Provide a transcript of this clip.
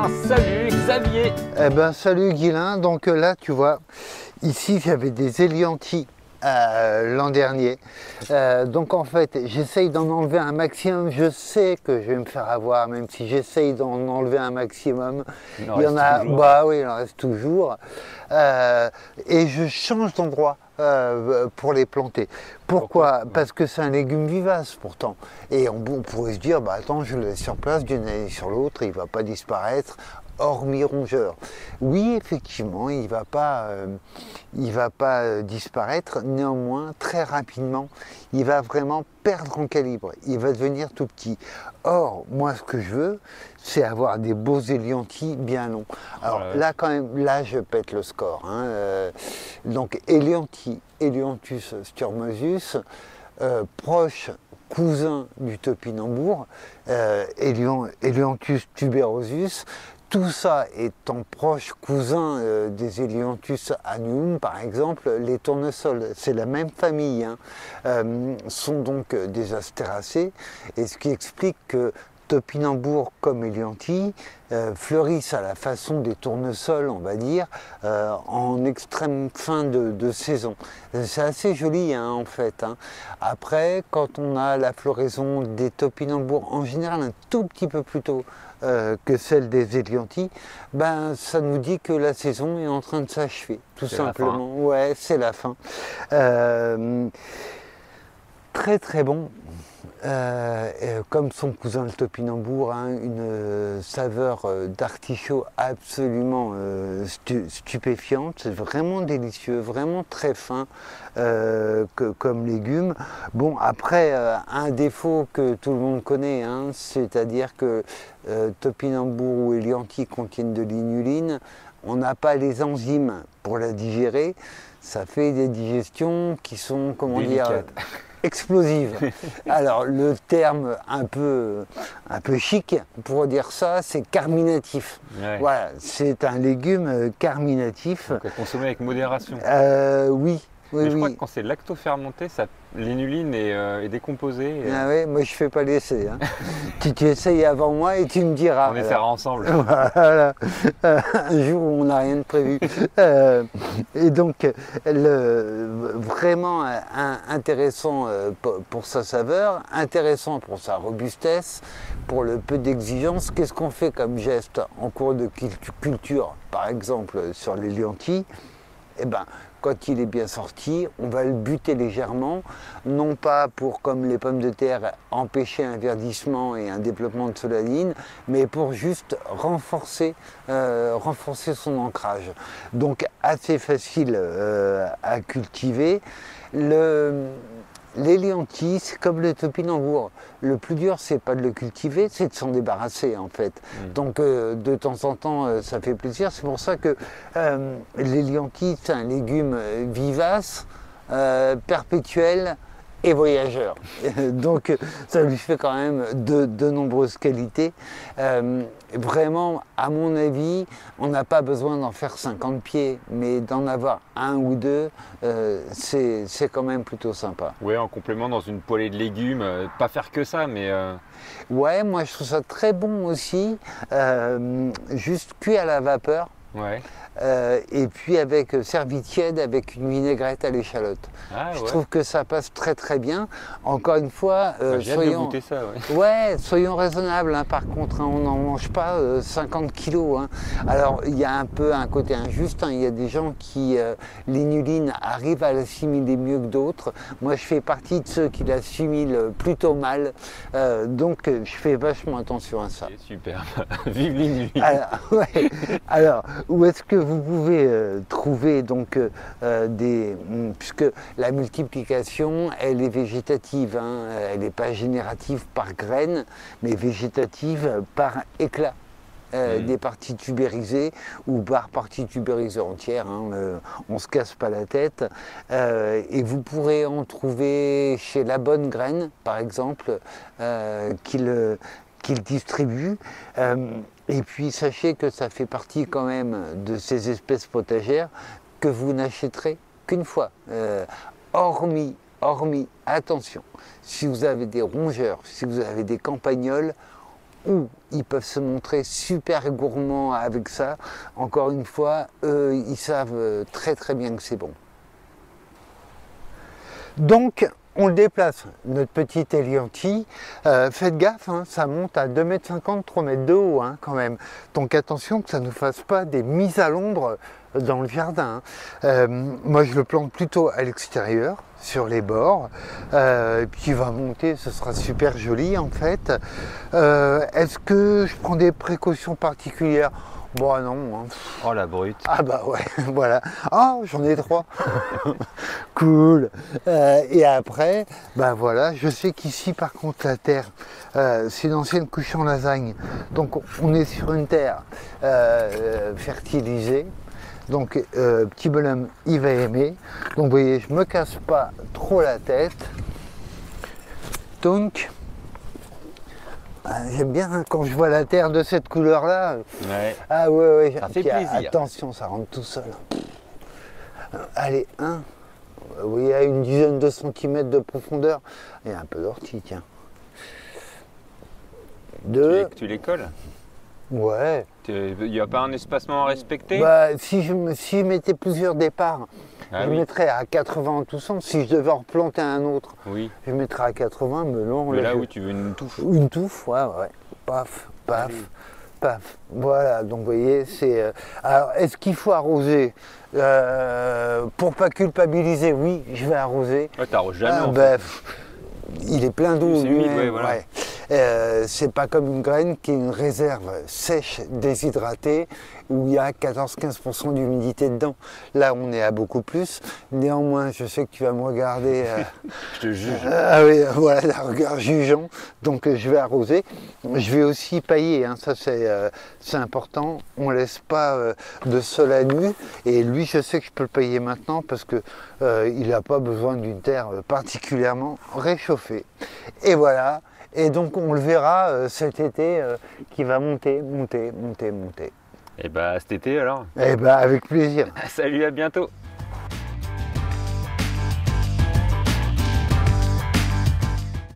bien, salut Xavier. Eh ben salut Guilain, donc là tu vois, ici j'avais des élianthis l'an dernier, donc en fait j'essaye d'en enlever un maximum. Je sais que je vais me faire avoir, même si j'essaye d'en enlever un maximum. Il en Il y en reste a, toujours. bah oui, il en reste toujours, et je change d'endroit pour les planter. Pourquoi? Parce que c'est un légume vivace pourtant, et on pourrait se dire, bah attends, je le laisse sur place d'une année sur l'autre, il ne va pas disparaître, hormis rongeur. Oui, effectivement, il va pas disparaître. Néanmoins, très rapidement, il va vraiment perdre en calibre. Il va devenir tout petit. Or, moi, ce que je veux, c'est avoir des beaux élianthis bien longs. Alors là, quand même, là, je pète le score. Hein. Donc, élianthis, Elianthus sturmosus, proche cousin du topinambour, Elianthus tuberosus. Tout ça étant proche cousin des Elianthus annuum, par exemple, les tournesols, c'est la même famille, hein, sont donc des astéracées, et ce qui explique que topinambour comme Elianthie fleurissent à la façon des tournesols, on va dire, en extrême fin de saison. C'est assez joli, hein, en fait. Hein. Après, quand on a la floraison des topinambours, en général un tout petit peu plus tôt que celle des élianthis, ben, ça nous dit que la saison est en train de s'achever, tout simplement. Ouais, c'est la fin. Très très bon. Comme son cousin le topinambour, hein, une saveur d'artichaut absolument stupéfiante. C'est vraiment délicieux, vraiment très fin comme légume. Bon, après, un défaut que tout le monde connaît, hein, c'est-à-dire que topinambour ou élianthie contiennent de l'inuline. On n'a pas les enzymes pour la digérer. Ça fait des digestions qui sont, comment dire, explosive. Alors le terme un peu chic pour dire ça, c'est carminatif. Ouais. Voilà, c'est un légume carminatif. Donc à consommer avec modération. Oui. Oui, mais je crois que quand c'est lactofermenté, l'inuline est décomposée. Ah oui, moi je fais pas l'essai. Hein. tu essayes avant moi et tu me diras. On essaiera ensemble. Voilà. Un jour où on n'a rien de prévu. Et donc, vraiment intéressant pour sa saveur, intéressant pour sa robustesse, pour le peu d'exigence. Qu'est-ce qu'on fait comme geste en cours de culture, par exemple sur les liantis? Eh ben, quand il est bien sorti, on va le buter légèrement, non pas pour, comme les pommes de terre, empêcher un verdissement et un développement de solanine, mais pour juste renforcer son ancrage. Donc assez facile à cultiver. L'élianthie, c'est comme le topinambour. Le plus dur, c'est pas de le cultiver, c'est de s'en débarrasser en fait. Donc de temps en temps, ça fait plaisir. C'est pour ça que l'élianthie, c'est un légume vivace, perpétuel et voyageur. Donc ça lui fait quand même de nombreuses qualités. Vraiment, à mon avis, on n'a pas besoin d'en faire 50 pieds, mais d'en avoir un ou deux, c'est quand même plutôt sympa. Ouais, en complément dans une poêlée de légumes, pas faire que ça, mais... Ouais, moi je trouve ça très bon aussi, juste cuit à la vapeur. Ouais. Et puis avec servi tiède avec une vinaigrette à l'échalote. Ah, je trouve que ça passe très très bien. Encore une fois, soyons, de goûter ça, soyons raisonnables. Hein, par contre, hein, on n'en mange pas 50 kilos. Hein. Alors il y a un peu un côté injuste. Hein, il y a des gens qui l'inuline arrive à l'assimiler mieux que d'autres. Moi, je fais partie de ceux qui l'assimilent plutôt mal. Donc je fais vachement attention à ça. Okay, super. Vive l'inuline. Alors, où est-ce que vous pouvez trouver donc puisque la multiplication elle est végétative, hein, elle n'est pas générative par graines, mais végétative par éclat. Des parties tubérisées ou par parties tubérisées entières, hein, on ne se casse pas la tête. Et vous pourrez en trouver chez La Bonne Graine, par exemple, qu'il distribue. Et puis sachez que ça fait partie quand même de ces espèces potagères que vous n'achèterez qu'une fois. Hormis, attention, si vous avez des rongeurs, si vous avez des campagnols, où ils peuvent se montrer super gourmands avec ça. Encore une fois, eux, ils savent très très bien que c'est bon. Donc, on le déplace, notre petit Elianti. Faites gaffe, hein, ça monte à 2,50 m, 3 mètres de haut hein, quand même. Donc attention que ça ne nous fasse pas des mises à l'ombre dans le jardin. Moi, je le plante plutôt à l'extérieur, sur les bords. Et puis il va monter, ce sera super joli en fait. Est-ce que je prends des précautions particulières? Bon, non. Hein. Oh la brute. Ah bah ouais, voilà. Oh, j'en ai 3. Cool. Et après, bah voilà, je sais qu'ici par contre la terre, c'est une ancienne couche en lasagne. Donc on est sur une terre fertilisée. Donc petit bonhomme, il va aimer. Donc vous voyez, je me casse pas trop la tête. Donc j'aime bien quand je vois la terre de cette couleur-là. Ouais. Ah ouais, ça fait plaisir. Attention, ça rentre tout seul. Allez, vous voyez, à une dizaine de centimètres de profondeur. Il y a un peu d'ortie, tiens. 2. Tu les colles? Ouais. Il n'y a pas un espacement à respecter? Bah, si je mettais plusieurs départs, Ah je oui. mettrais à 80 en toussant. Si je devais en replanter un autre, Oui. je mettrais à 80, mais non. Mais là, oui, tu veux une touffe. Une touffe, ouais. Paf, paf, Oui. paf. Voilà, donc vous voyez, c'est... Alors, est-ce qu'il faut arroser pour pas culpabiliser, oui, je vais arroser. Ouais, t'arroses jamais. en Ben, il est plein d'eau. C'est humide, lui-même, ouais, voilà. ouais. C'est pas comme une graine qui est une réserve sèche, déshydratée, où il y a 14-15% d'humidité dedans. Là, on est à beaucoup plus. Néanmoins, je sais que tu vas me regarder. Je te juge. Ah oui, voilà, un regard jugeant. Donc, je vais arroser. Je vais aussi pailler, hein, ça c'est important. On ne laisse pas de sol à nu. Et lui, je sais que je peux le pailler maintenant parce que il n'a pas besoin d'une terre particulièrement réchauffée. Et voilà. Et donc on le verra cet été qui va monter. Et bah cet été alors. Eh ben avec plaisir. Salut, à bientôt.